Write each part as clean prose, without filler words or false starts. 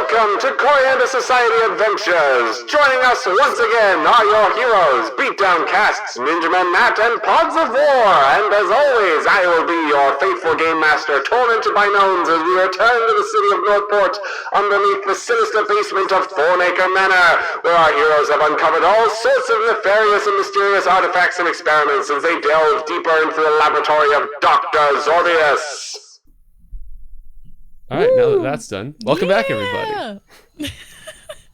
Welcome to Coriander Society Adventures. Joining us once again are your heroes, Beatdown Casts, Ninja Man Nat, and Pods of War. And as always, I will be your faithful game master, tormented by gnomes as we return to the city of Northport underneath the sinister basement of Thornacre Manor, where our heroes have uncovered all sorts of nefarious and mysterious artifacts and experiments as they delve deeper into the laboratory of Doctor Xorbius. All right, now that that's done, welcome back, everybody.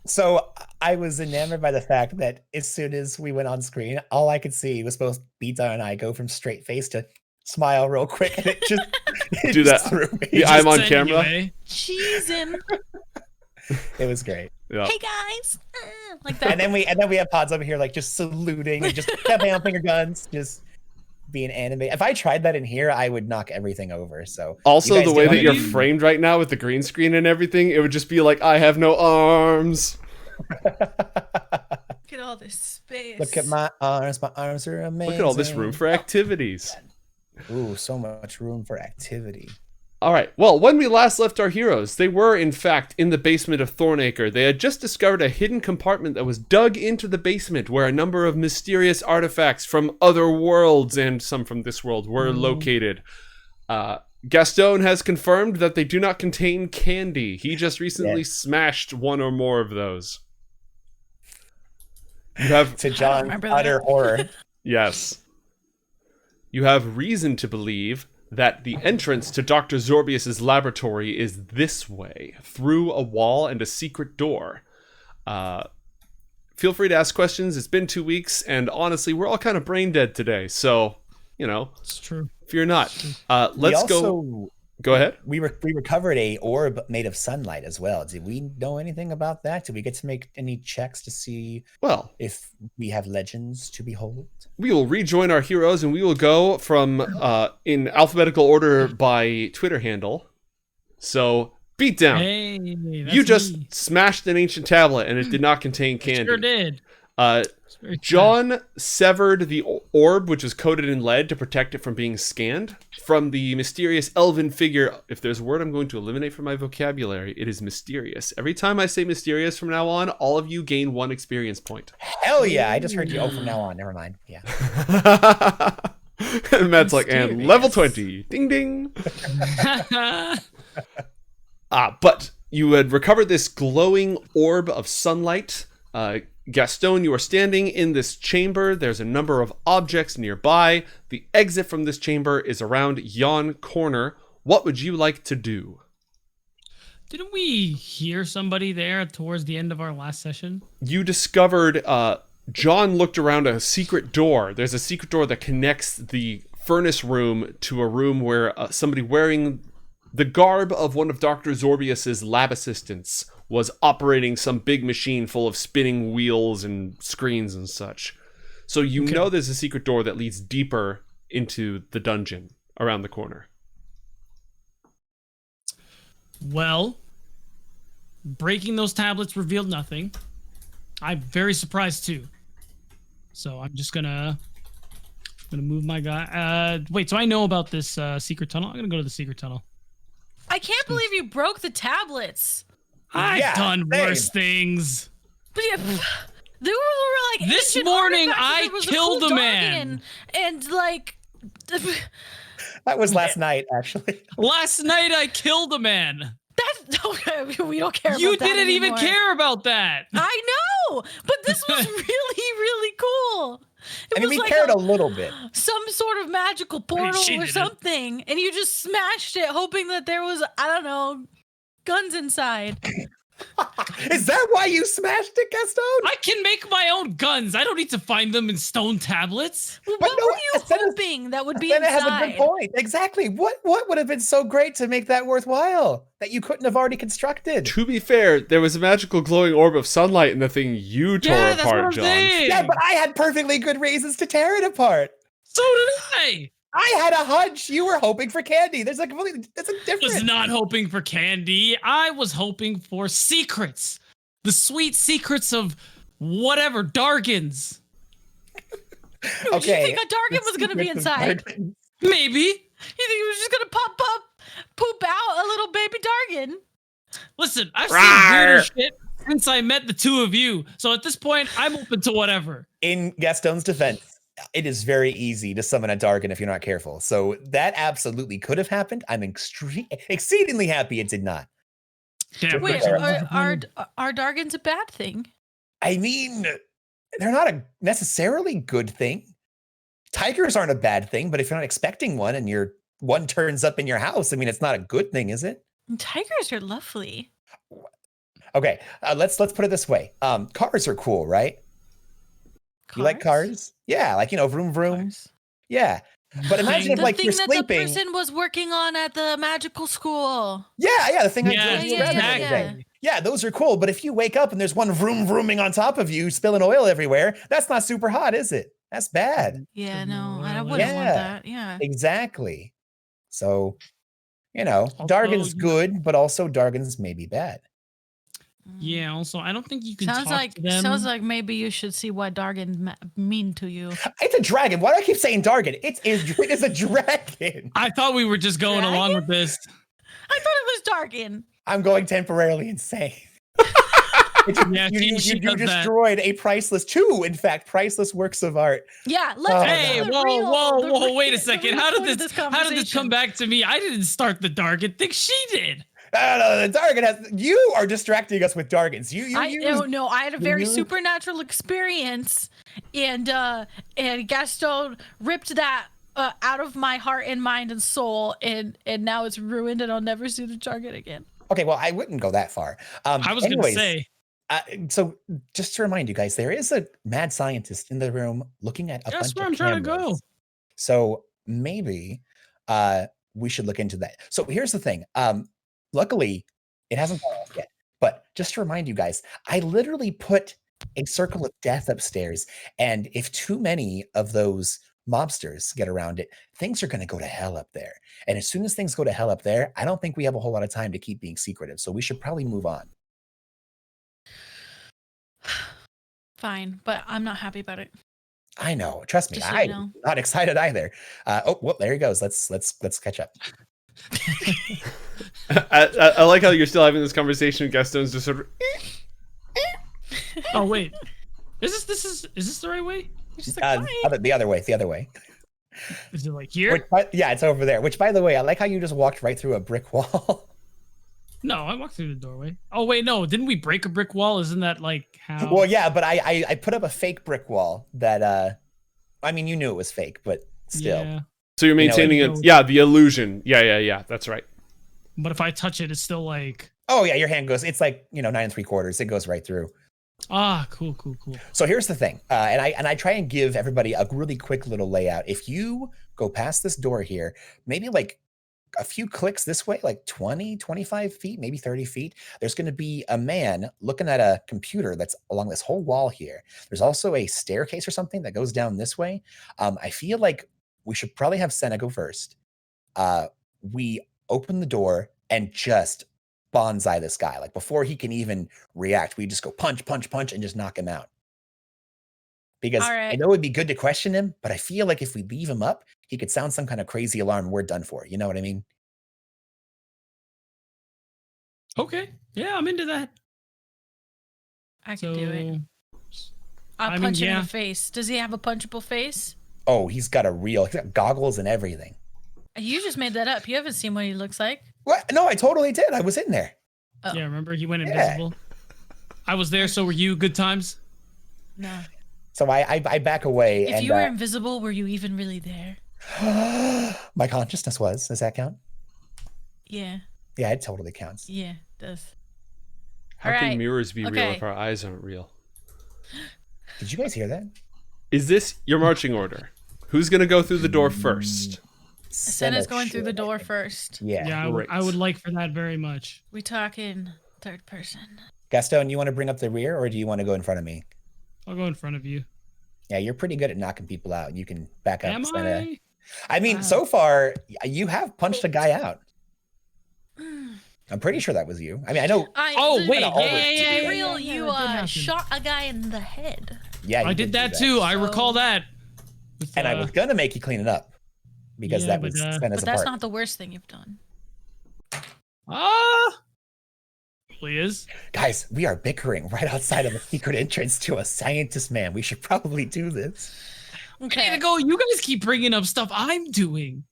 So I was enamored by the fact that as soon as we went on screen, all I could see was both Beatdown and I go from straight face to smile real quick, and it just Do that. threw me. Yeah, I'm on camera. Cheesing. It was great. Yeah. Hey guys, like that. And then we have Pods over here like just saluting and just tapping on finger guns, just being animated. If I tried that in here, I would knock everything over. So Also, the way that you're framed. framed right now with the green screen and everything, it would just be like, I have no arms. Look at all this space. Look at my arms. My arms are amazing. Look at all this room for activities. Ooh, so much room for activity. All right. Well, when we last left our heroes, they were, in fact, in the basement of Thornacre. They had just discovered a hidden compartment that was dug into the basement where a number of mysterious artifacts from other worlds and some from this world were located. Gastone has confirmed that they do not contain candy. He just recently smashed one or more of those. You have To John's remember utter that. horror. Yes. You have reason to believe that the entrance to Dr. Xorbius' laboratory is this way, through a wall and a secret door. Feel free to ask questions. It's been 2 weeks, and honestly, we're all kind of brain dead today. So, you know, It's true. fear not. Let's go. Go ahead. We recovered a orb made of sunlight as well. Did we know anything about that? Did we get to make any checks to see Well, if we have legends to behold? we will rejoin our heroes, and we will go from in alphabetical order by Twitter handle. So, Beatdown. Hey, You just smashed an ancient tablet, and it did not contain candy. sure did. It's very sad. John severed the orb, which is coated in lead to protect it from being scanned, from the mysterious elven figure. If there's a word I'm going to eliminate from my vocabulary, it is mysterious. Every time I say mysterious from now on, all of you gain 1 experience point. Hell yeah! I just heard you. Oh, from now on. Never mind. Yeah. And Matt's like, and level 20. Ding, ding. But you had recovered this glowing orb of sunlight. Gastone, you are standing in this chamber. There's a number of objects nearby. The exit from this chamber is around yon corner. What would you like to do? Didn't we hear somebody there towards the end of our last session? You discovered, John looked around a secret door. There's a secret door that connects the furnace room to a room where somebody wearing the garb of one of Dr. Xorbius's lab assistants was operating some big machine full of spinning wheels and screens and such. So you know there's a secret door that leads deeper into the dungeon around the corner. Well, breaking those tablets revealed nothing. I'm very surprised too. So I'm just gonna move my guy. Wait, so I know about this secret tunnel. I'm gonna go to the secret tunnel. I can't believe you broke the tablets. I've done worse things. But yeah, they were like This ancient morning, artifacts, and I there was killed cool a man. dragon, and like. That was last night, actually. Last night I killed a man. That's okay. We don't care. You about that didn't even anymore. care about that. I know, but this was really, really cool. It I mean, was we like cared a little bit. some sort of magical portal she or didn't. something, and you just smashed it, hoping that there was, I don't know, guns inside. Is that why you smashed it, Gastone? I can make my own guns. I don't need to find them in stone tablets. Well, But what no, were you Asena- hoping that would be Then it has a inside? good point. Exactly. What would have been so great to make that worthwhile that you couldn't have already constructed? To be fair, there was a magical glowing orb of sunlight in the thing you tore Yeah, that's what apart, I'm John. saying. Yeah, but I had perfectly good reasons to tear it apart. So did I. I had a hunch you were hoping for candy. That's a Was difference. not hoping for candy. I was hoping for secrets. The sweet secrets of whatever, Dargans. Did you think a Dargan was going to be inside? Maybe. You think he was just going to poop out a little baby Dargan? Listen, I've seen weirder shit since I met the two of you. So at this point, I'm open to whatever. In Gastone's defense, it is very easy to summon a Dargon if you're not careful. So that absolutely could have happened. I'm exceedingly happy it did not. Damn, Wait, actually, are Dargons a bad thing? I mean, they're not a necessarily good thing. Tigers aren't a bad thing, but if you're not expecting one and one turns up in your house, I mean, it's not a good thing, is it? Tigers are lovely. Okay, let's put it this way. Cars are cool, right? You like cars? Yeah, like, vroom vroom. Cars. Yeah. But imagine if The like thing you're that sleeping. the person was working on at the magical school. Yeah, the thing I Yeah, drove yeah, around yeah, every yeah. day. Yeah, those are cool. But if you wake up and there's one vroom vrooming on top of you, spilling oil everywhere, that's not super hot, is it? That's bad. Yeah, no, I Yeah. wouldn't want that. Yeah. Exactly. So, Also, Dargon's good, but also Dargon's maybe bad. Yeah, also, I don't think you can Sounds talk like to them. maybe you should see what Dargon mean to you. It's a dragon. Why do I keep saying Dargon? It is a dragon. I thought we were just going along with this. I thought it was Dargon. I'm going temporarily insane. Yeah, you she does that. destroyed a priceless, in fact, priceless works of art. Yeah, let's Hey, get the whoa, real- whoa, the whoa! real- Wait a the second. real How point did of this come conversation. back to me? I didn't start the Dargon thing. She did. No, the Dargon has. You are distracting us with Dargons. No, I had a very supernatural experience, and Gastone ripped that out of my heart and mind and soul, and now it's ruined, and I'll never see the Dargon again. Okay, well, I wouldn't go that far. I was going to say. So just to remind you guys, there is a mad scientist in the room looking at a bunch That's of where I'm trying to go. cameras. So maybe we should look into that. So here's the thing. Luckily, it hasn't gone off yet. But just to remind you guys, I literally put a circle of death upstairs. And if too many of those mobsters get around it, things are going to go to hell up there. And as soon as things go to hell up there, I don't think we have a whole lot of time to keep being secretive. So we should probably move on. Fine, but I'm not happy about it. I know. Trust me. Just so you I'm know. not excited either. Well, there he goes. Let's catch up. I like how you're still having this conversation. Gastone's just sort of. Oh wait, is this the right way? She's like, "Bye." The other way. Is it like here? Yeah, it's over there. Which, by the way, I like how you just walked right through a brick wall. No, I walked through the doorway. Oh wait, no, didn't we break a brick wall? Isn't that like how? Well, yeah, but I put up a fake brick wall that I mean, you knew it was fake, but still. Yeah. So you're maintaining the illusion. Yeah. That's right. But if I touch it, it's still like. Oh yeah, your hand goes. It's like 9 3/4. It goes right through. Ah, cool. So here's the thing, and I try and give everybody a really quick little layout. If you go past this door here, maybe like a few clicks this way, like 20, 25 feet, maybe 30 feet, there's going to be a man looking at a computer that's along this whole wall here. There's also a staircase or something that goes down this way. I feel like we should probably have Senna go first. We open the door and just bonsai this guy. Like before he can even react, we just go punch, and just knock him out. Because I know it'd be good to question him, but I feel like if we leave him up, he could sound some kind of crazy alarm and we're done for. You know what I mean? Okay. Yeah, I'm into that. I can do it. I'll punch him in the face. Does he have a punchable face? Oh, he's got goggles and everything. You just made that up. You haven't seen what he looks like. What? No, I totally did. I was in there. Oh. Yeah, remember he went invisible. I was there, so were you. Good times. No. So I back away. If you were invisible, were you even really there? My consciousness was. Does that count? Yeah. Yeah, it totally counts. Yeah, it does. How can mirrors be real if our eyes aren't real? Did you guys hear that? Is this your marching order? Who's going to go through the door first? Asena's going through the door first. Yeah. I would like for that very much. We talking third person. Gastone, you want to bring up the rear or do you want to go in front of me? I'll go in front of you. Yeah, you're pretty good at knocking people out. You can back up. Am I? I mean, so far, you have punched a guy out. I'm pretty sure that was you. I mean, I know. To be real, you shot a guy in the head. Yeah, I did that too. I recall that. And I was gonna make you clean it up because that was But that's not the worst thing you've done. probably is. Guys, we are bickering right outside of the secret entrance to a scientist man. We should probably do this. Okay. Way to go. You guys keep bringing up stuff I'm doing.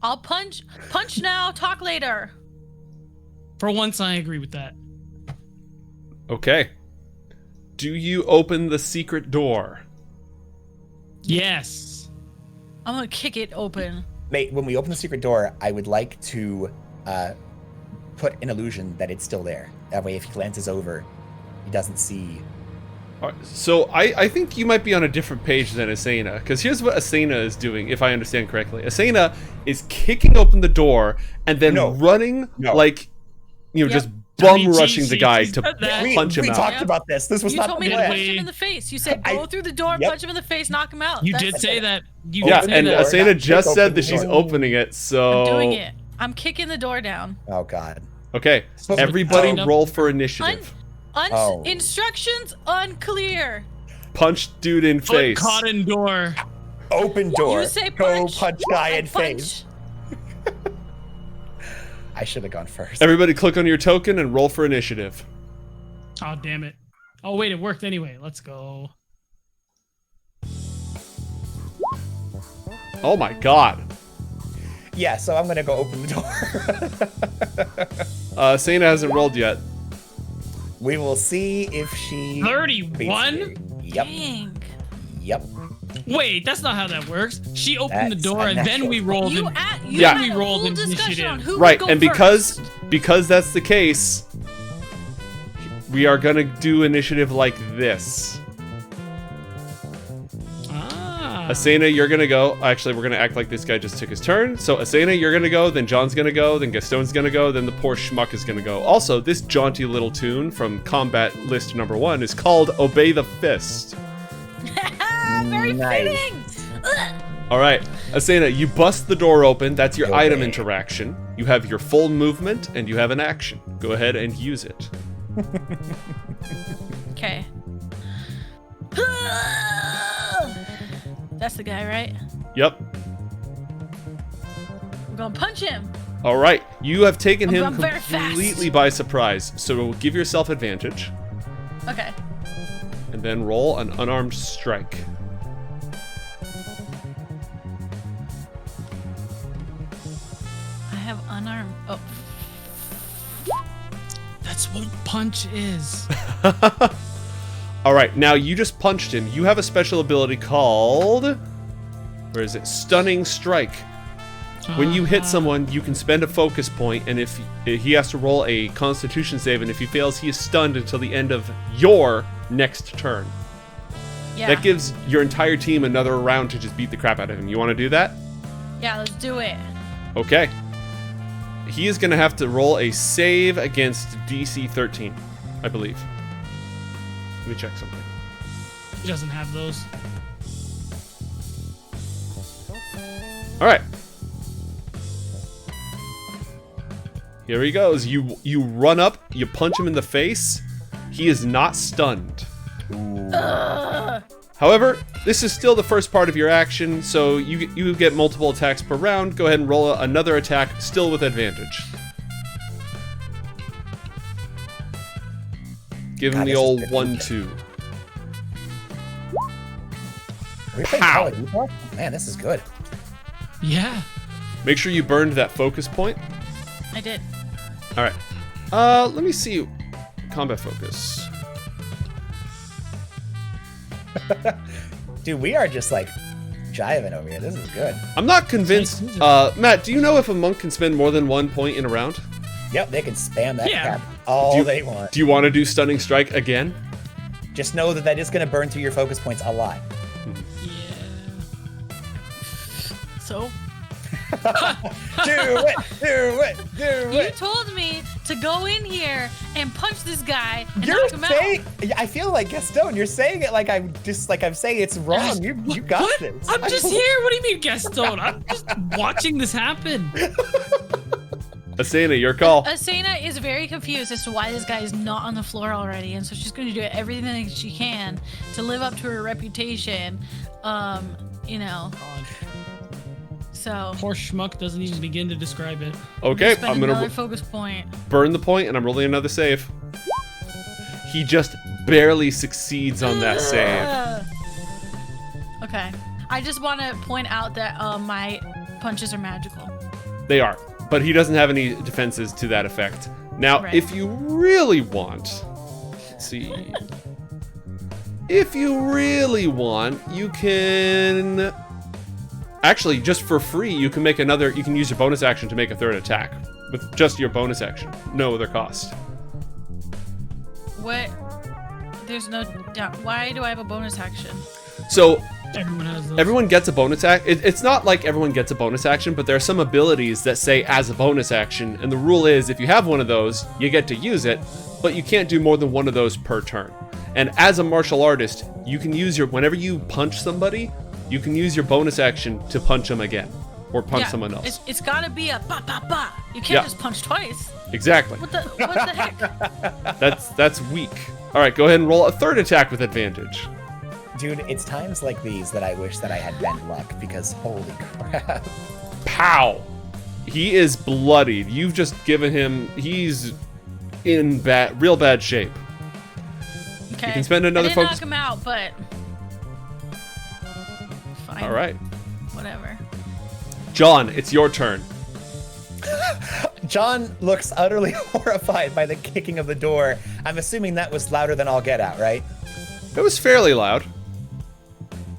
I'll punch now, talk later. For once, I agree with that. Okay. Do you open the secret door? Yes. I'm gonna kick it open. Mate, when we open the secret door, I would like to put an illusion that it's still there. That way, if he glances over, he doesn't see. All right, so I think you might be on a different page than Asena, because here's what Asena is doing, if I understand correctly. Asena is kicking open the door and then running like, just bum rushing the guy to punch him out. We talked about this. This was you not told the me plan. to punch him in the face. You said go through the door, punch him in the face, knock him out. You did say that. Asena just said that she's opening it, so... I'm doing it. I'm kicking the door down. Oh, God. Okay, everybody roll for initiative. Instructions unclear. Punch dude in face. Caught in door. Open door. You say Go punch. punch guy in face. I should have gone first. Everybody click on your token and roll for initiative. Oh, damn it. Oh, wait, it worked anyway. Let's go. Oh my god. Yeah, so I'm going to go open the door. Sana hasn't rolled yet. We will see if she... 31? Yep. Dang. Yep. Wait, that's not how that works. She opened the door and then we rolled You then had we a rolled full discussion on initiative. who Right, would go and first. because that's the case, we are gonna do initiative like this. Asena, you're gonna go. Actually, we're gonna act like this guy just took his turn. So Asena, you're gonna go, then John's gonna go, then Gastone's gonna go, then the poor schmuck is gonna go. Also, this jaunty little tune from combat list number 1 is called Obey the Fist. Very fitting. Alright, Asena, you bust the door open. That's your item interaction. You have your full movement, and you have an action. Go ahead and use it. Okay. That's the guy, right? Yep. I'm gonna punch him. Alright, you have taken him very fast. completely by surprise, so give yourself advantage. Okay. And then roll an unarmed strike. I have unarmed. Oh. That's what punch is. Alright, now you just punched him. You have a special ability called... Where is it? Stunning Strike. When you hit someone, you can spend a focus point, and if he has to roll a Constitution save, and if he fails, he is stunned until the end of your next turn. Yeah. That gives your entire team another round to just beat the crap out of him. You want to do that? Yeah, let's do it. Okay. He is going to have to roll a save against DC 13, I believe. Let me check something. He doesn't have those. All right. Here he goes. You run up, you punch him in the face. He is not stunned. However, this is still the first part of your action, so you get multiple attacks per round. Go ahead and roll another attack, still with advantage. Give him the old 1-2. We're playing Call of Duty? Man, this is good. Yeah. Make sure you burned that focus point. I did. All right. Let me see. Combat focus. Dude, we are just like jiving over here. This is good. I'm not convinced. Matt, do you know if a monk can spend more than 1 point in a round? Yep, they can spam that Yeah. cap all they want. Do you want to do Stunning Strike again? Just know that that is going to burn through your focus points a lot. Yeah. So? Do it! You told me to go in here and punch this guy and You're knock him saying, out. I feel like Gastone, you're saying it like I'm saying it's wrong. You got What? this. I'm just here. What do you mean, Gastone? I'm just watching this happen. Asena, your call. Asena is very confused as to why this guy is not on the floor already, and so she's going to do everything she can to live up to her reputation. You know. So Poor schmuck doesn't even begin to describe it. Okay, spend I'm gonna another focus point. burn the point, and I'm rolling another save. He just barely succeeds on that save. Okay. I just want to point out that my punches are magical. They are, but he doesn't have any defenses to that effect. Now, Right. if you really want, let's see. If you really want, you can actually, just for free, you can make another. You can use your bonus action to make a third attack with just your bonus action, no other cost. What? There's no. Why do I have a bonus action? So Everyone has those. everyone gets a bonus action. It's not like everyone gets a bonus action, but there are some abilities that say as a bonus action, and the rule is if you have one of those, you get to use it, but you can't do more than one of those per turn. And as a martial artist, you can use whenever you punch somebody, you can use your bonus action to punch them again, or punch someone else. It's gotta be a ba ba ba. You can't Yeah. just punch twice. Exactly. What the heck? That's weak. All right, go ahead and roll a third attack with advantage. Dude, it's times like these that I wish that I had bent luck because holy crap. Pow! He is bloodied. You've just given him. He's in real bad shape. Okay. can spend another I didn't focus- knock him out, but fine. All right, Whatever. John, it's your turn. John looks utterly horrified by the kicking of the door. I'm assuming that was louder than all get out, right? It was fairly loud.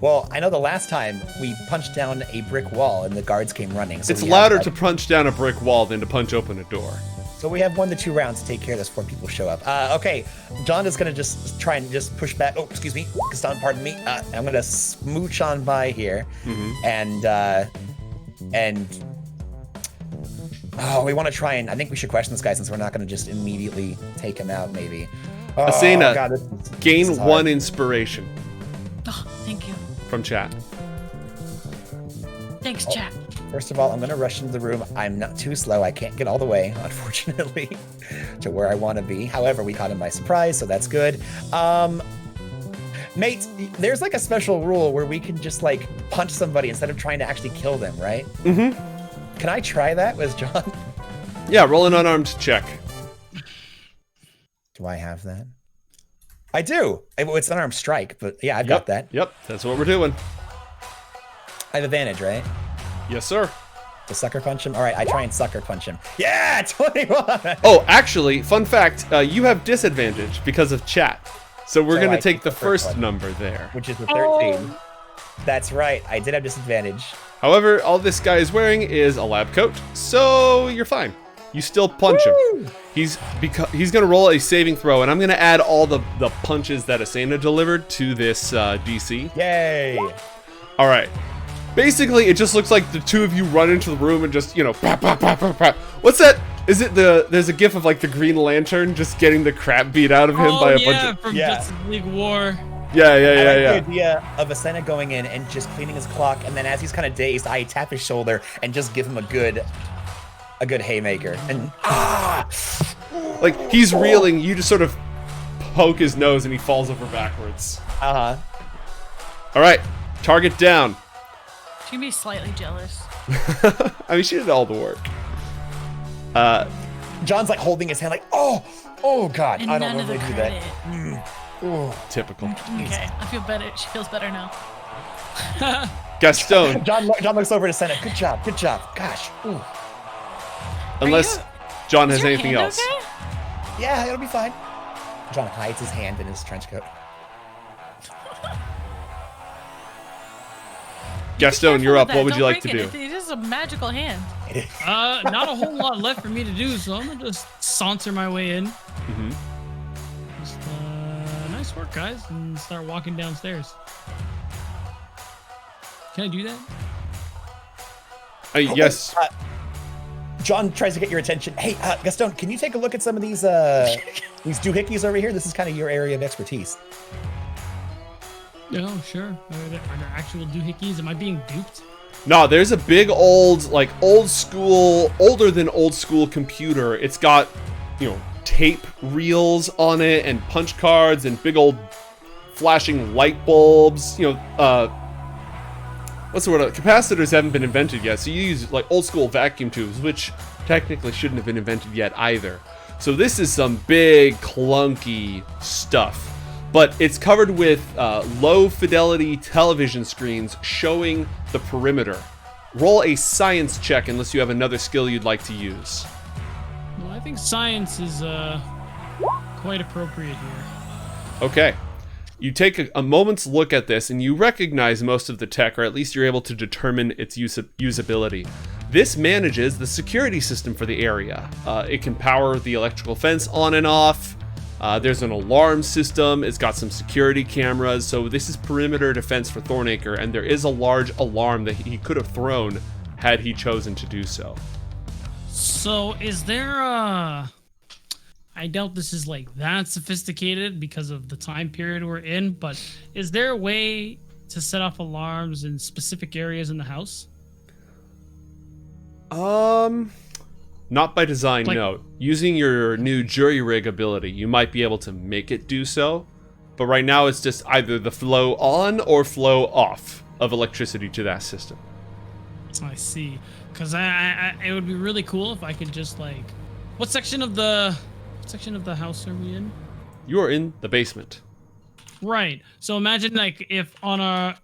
Well, I know the last time we punched down a brick wall and the guards came running. So It's we louder have, to punch down a brick wall than to punch open a door. So we have 1 to 2 rounds to take care of this before people show up. Okay, John is gonna just try and just push back. Oh, excuse me, Gastone, pardon me. I'm gonna smooch on by here, and oh, we want to try and I think we should question this guy since we're not gonna just immediately take him out. Maybe. Oh, Asena, God, this gain is hard. 1 inspiration Oh, thank you. from chat. Thanks, chat. First of all, I'm gonna rush into the room. I'm not too slow. I can't get all the way, unfortunately, to where I want to be. However, we caught him by surprise, so that's good. Mate, there's like a special rule where we can just like punch somebody instead of trying to actually kill them, right? Mm-hmm. Can I try that with John? Yeah, roll an unarmed check. Do I have that? I do. It's an unarmed strike, but yeah, I've got that. Yep, that's what we're doing. I have advantage, right? Yes, sir. To sucker punch him? All right, I try and sucker punch him. Yeah, 21! Oh, actually, fun fact, you have disadvantage because of chat. So we're So going I to take take the the first first one. number there. Which is the 13. That's right. I did have disadvantage. However, all this guy is wearing is a lab coat, so you're fine. You still punch him. He's going to roll a saving throw, and I'm going to add all the punches that Asena delivered to this DC. Yay! All right. Basically, it just looks like the two of you run into the room and just, pap, pap, pap, pap, pap. What's that? Is it there's a gif of like the Green Lantern just getting the crap beat out of him by a bunch of... from Yeah. Justice League War. Yeah. I like the idea of Asena going in and just cleaning his clock, and then as he's kind of dazed, I tap his shoulder and just give him a good haymaker. And Like, he's reeling, you just sort of poke his nose and he falls over backwards. uh-huh. All right, target down. She can be slightly jealous. I mean, she did all the work. John's like holding his hand like, oh God, And I don't none of the normally do credit. that. Ooh. Typical. Okay, I feel better. She feels better now. Gastone, John looks over to Senna. Good job. Gosh. Ooh. unless John has Is your anything hand else. okay? Yeah, it'll be fine. John hides his hand in his trench coat. Gastone, you're up. What would you like to do? It is a magical hand. Not a whole lot left for me to do, so I'm gonna just saunter my way in. Mm-hmm. Just, nice work, guys, and start walking downstairs. Can I do that? Yes. John tries to get your attention. Hey, Gastone, can you take a look at some of these doohickeys over here? This is kind of your area of expertise. Oh, sure. Are there actual doohickeys? Am I being duped? No, there's a big older than old school computer. It's got, tape reels on it and punch cards and big old flashing light bulbs. what's the word? Capacitors haven't been invented yet, so you use like old school vacuum tubes, which technically shouldn't have been invented yet either. So this is some big clunky stuff, but it's covered with low fidelity television screens showing the perimeter. Roll a science check unless you have another skill you'd like to use. Well, I think science is quite appropriate here. Okay. You take a moment's look at this and you recognize most of the tech, or at least you're able to determine its usability. This manages the security system for the area. It can power the electrical fence on and off. There's an alarm system. It's got some security cameras. So this is perimeter defense for Thornacre, and there is a large alarm that he could have thrown had he chosen to do so. So is there a... I doubt this is like that sophisticated because of the time period we're in, but is there a way to set off alarms in specific areas in the house? Not by design, no. Using your new jury rig ability, you might be able to make it do so, but right now it's just either the flow on or flow off of electricity to that system. I see. Because it would be really cool if I could just like... What section of the house are we in? You are in the basement. Right. So imagine like if on a...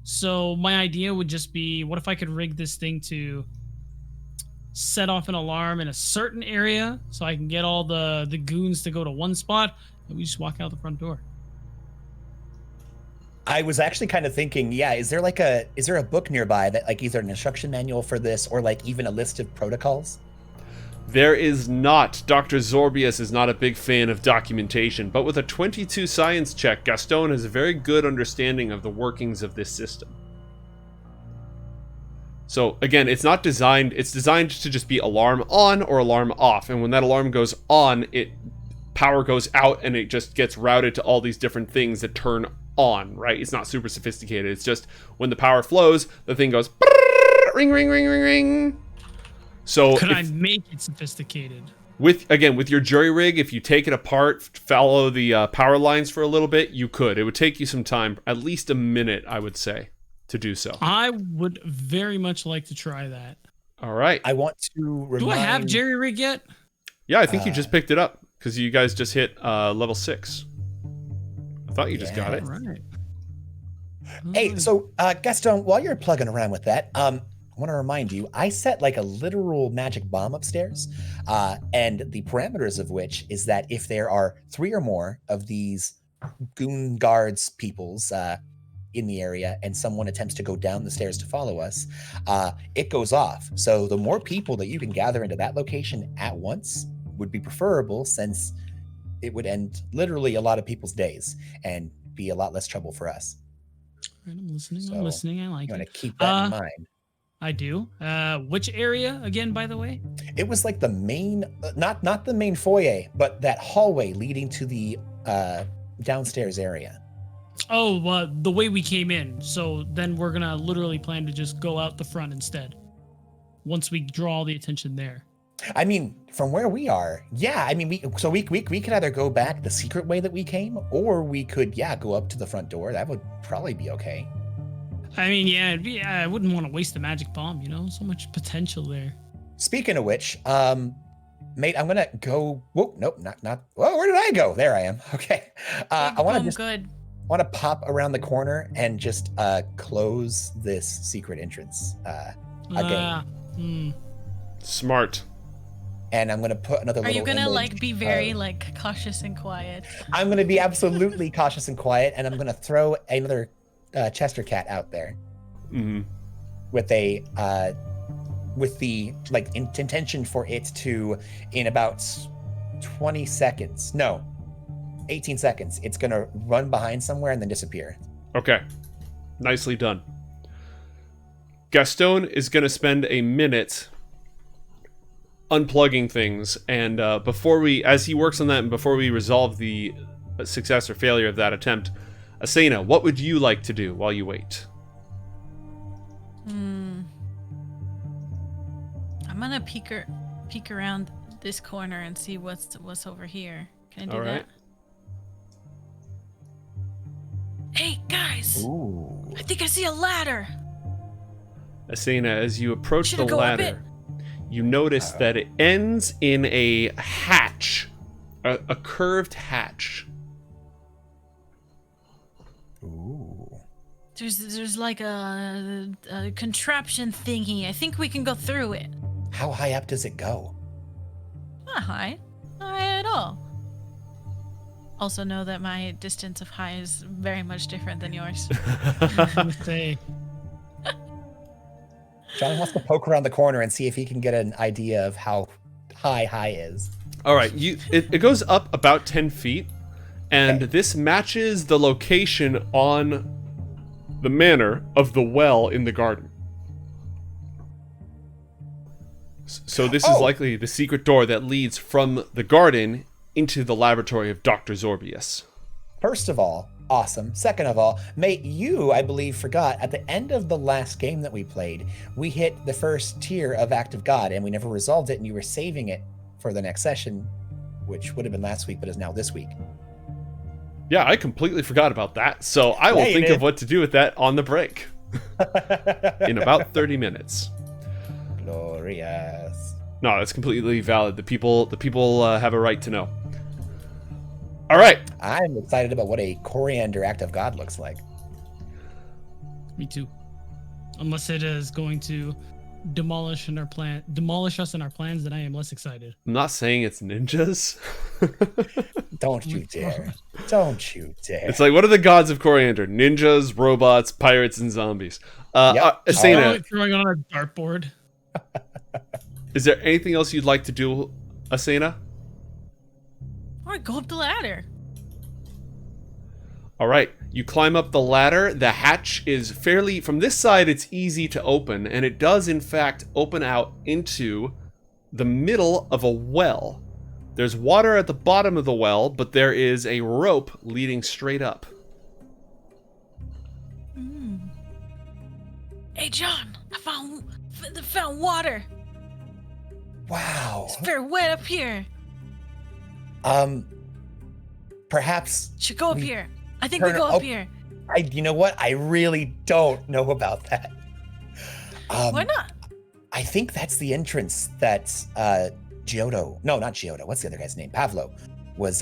So my idea would just be, what if I could rig this thing to set off an alarm in a certain area so I can get all the goons to go to one spot and we just walk out the front door? I was actually kind of thinking, yeah, is there a book nearby that like either an instruction manual for this or like even a list of protocols? There is not. Doctor Xorbius is not a big fan of documentation, but with a 22 science check, Gastone has a very good understanding of the workings of this system. So again, it's designed to just be alarm on or alarm off, and when that alarm goes on, power goes out and it just gets routed to all these different things that turn on, right? It's not super sophisticated. It's just when the power flows, the thing goes ring, ring, ring, ring, ring. So could I make it sophisticated? With your jury rig, if you take it apart, follow the power lines for a little bit, you could. It would take you some time, at least a minute, I would say, to do so. I would very much like to try that. All right. I want to remind... Do I have jury rig yet? Yeah, I think you just picked it up because you guys just hit level 6. I thought you just got it. Right. Hey, so Gastone, while you're plugging around with that, I want to remind you, I set like a literal magic bomb upstairs, and the parameters of which is that if there are 3 or more of these goon guards peoples in the area and someone attempts to go down the stairs to follow us, it goes off. So the more people that you can gather into that location at once would be preferable, since it would end literally a lot of people's days and be a lot less trouble for us. Right, I'm listening. I like it. You want to keep that in mind. I do. Which area again, by the way? It was like the main, not the main foyer, but that hallway leading to the downstairs area. Oh, the way we came in. So then we're gonna literally plan to just go out the front instead. Once we draw all the attention there. I mean, from where we are, yeah. I mean, we could either go back the secret way that we came, or we could, go up to the front door. That would probably be okay. I mean, I wouldn't want to waste the magic bomb, so much potential there. Speaking of which, mate, I'm gonna go. Whoa, nope, not. Whoa, where did I go? There I am. Okay. I want to pop around the corner and just close this secret entrance again. Smart. And I'm gonna put another. Are you gonna image be very cautious and quiet? I'm gonna be absolutely cautious and quiet, and I'm gonna throw another Chester cat out there, with the intention for it to, in about 20 seconds, no, 18 seconds, it's gonna run behind somewhere and then disappear. Okay, nicely done. Gastone is gonna spend a minute unplugging things, and as he works on that, and before we resolve the success or failure of that attempt, Asena, what would you like to do while you wait? I'm gonna peek around this corner and see what's over here. Can I do that? Hey guys! Ooh. I think I see a ladder. Asena, as you approach Should the I go up ladder, you notice that it ends in a hatch, a curved hatch. Ooh. There's like a contraption thingy. I think we can go through it. How high up does it go? Not high. Not high at all. Also know that my distance of high is very much different than yours. I was gonna say, John wants to poke around the corner and see if he can get an idea of how high is. All right, it goes up about 10 feet, and this matches the location on the manor of the well in the garden. So this is likely the secret door that leads from the garden into the laboratory of Doctor Xorbius. First of all, awesome. Second of all, mate, you, I believe, forgot at the end of the last game that we played, we hit the first tier of Act of God and we never resolved it, and you were saving it for the next session, which would have been last week but is now this week. Yeah, I completely forgot about that, so I will think of what to do with that on the break. In about 30 minutes. Glorious. No, that's completely valid. The people have a right to know. All right. I'm excited about what a Coriander Act of God looks like. me too. Unless it is going to demolish us in our plans, then I am less excited. I'm not saying it's ninjas. Don't you dare. Don't you dare. It's like, what are the gods of Coriander? Ninjas, robots, pirates, and zombies. Asena, Throwing on a dartboard. is there anything else you'd like to do, Asena? Or go up the ladder. All right, you climb up the ladder. The hatch is fairly, from this side, it's easy to open, and it does, in fact, open out into the middle of a well. There's water at the bottom of the well, but there is a rope leading straight up. Hey, John, I found water. Wow. It's very wet up here. Perhaps Should go up here. I think we go up here. You know what? I really don't know about that. Why not? I think that's the entrance that Giotto. No, not Giotto. What's the other guy's name? Pavlo was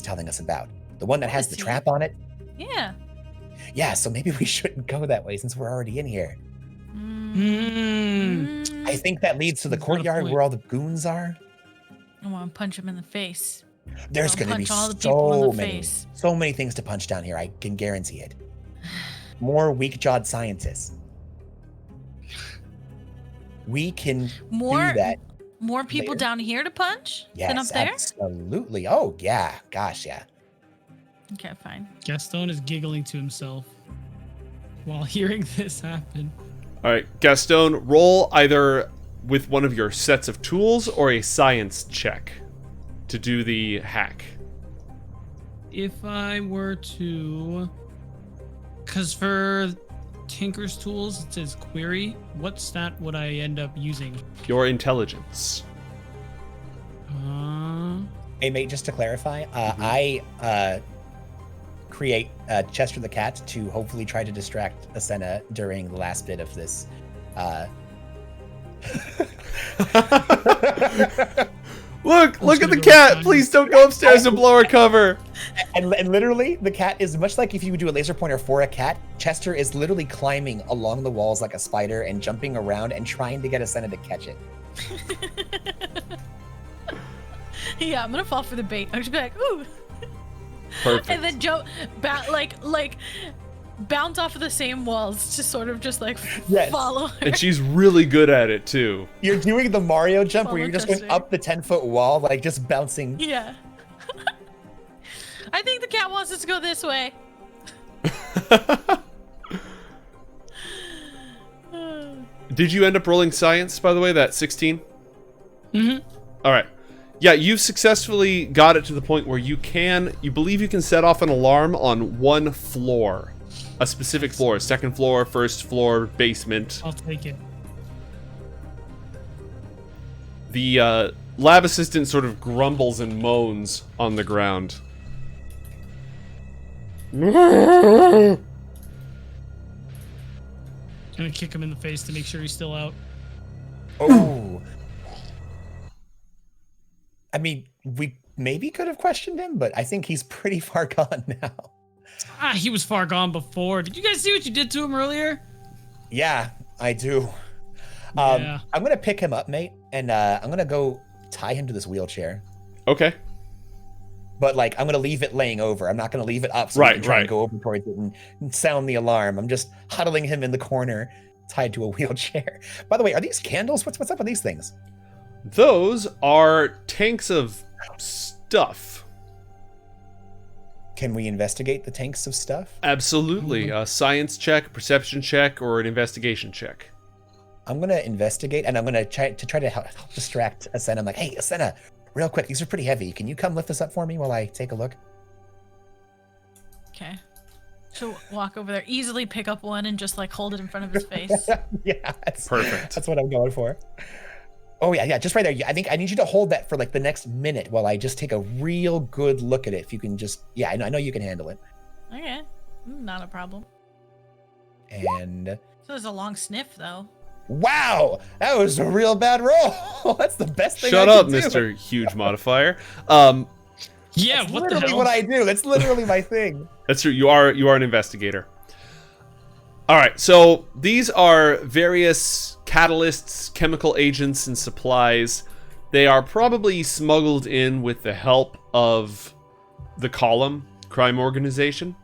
telling us about. The one that has the trap on it. Yeah. Yeah, so maybe we shouldn't go that way since we're already in here. I think that leads to the courtyard where all the goons are. I want to punch him in the face. There's going to be so many things to punch down here. I can guarantee it. More weak-jawed scientists. We can do that. More people down here to punch than up there? Absolutely. Oh, yeah. Gosh, yeah. Okay, fine. Gastone is giggling to himself while hearing this happen. All right, Gastone, roll either with one of your sets of tools or a science check to do the hack. If I were to... Because for Tinker's tools, it says query. What stat would I end up using? Your intelligence. Hey, mate, just to clarify, I create Chester the Cat to hopefully try to distract Asena during the last bit of this. Look at the cat! Please don't go upstairs and blow her cover! And literally, the cat is much like if you would do a laser pointer for a cat. Chester is literally climbing along the walls like a spider and jumping around and trying to get Asena to catch it. Yeah, I'm gonna fall for the bait. I'm just be like, ooh. Perfect. And then jump back, like bounce off of the same walls to sort of just like follow her. And she's really good at it too. You're doing the Mario jump where you're just going up the 10-foot wall, like just bouncing. Yeah. I think the cat wants us to go this way. Did you end up rolling science, by the way, that 16? Mm-hmm. All right. Yeah, you've successfully got it to the point where you believe you can set off an alarm on one floor. A specific floor. Second floor, first floor, basement. I'll take it. The lab assistant sort of grumbles and moans on the ground. Gonna kick him in the face to make sure he's still out. Oh. I mean, we maybe could have questioned him, but I think he's pretty far gone now. He was far gone before. Did you guys see what you did to him earlier? Yeah, I do. Yeah. I'm gonna pick him up, mate, and I'm gonna go tie him to this wheelchair. Okay. But like, I'm gonna leave it laying over. I'm not gonna leave it up so Right, he can try right. and go over towards it and sound the alarm. I'm just huddling him in the corner, tied to a wheelchair. By the way, are these candles? What's up with these things? Those are tanks of stuff. Can we investigate the tanks of stuff? Absolutely. A science check, perception check, or an investigation check. I'm gonna investigate, and I'm gonna try to help distract Asena. I'm like, hey, Asena, real quick, these are pretty heavy. Can you come lift this up for me while I take a look? Okay. So walk over there, easily pick up one, and just like hold it in front of his face. Yeah, Perfect. That's what I'm going for. Oh yeah, just right there. I think I need you to hold that for like the next minute while I just take a real good look at it. If you can just, I know you can handle it. Okay, not a problem. And So there's a long sniff though. wow, that was a real bad roll. That's the best thing. Shut I up, can do. Mr. Huge Modifier. Yeah, That's what the literally hell? what I do. That's literally my thing. That's true. You are an investigator. All right. So these are various catalysts, chemical agents, and supplies. They are probably smuggled in with the help of the Column crime organization.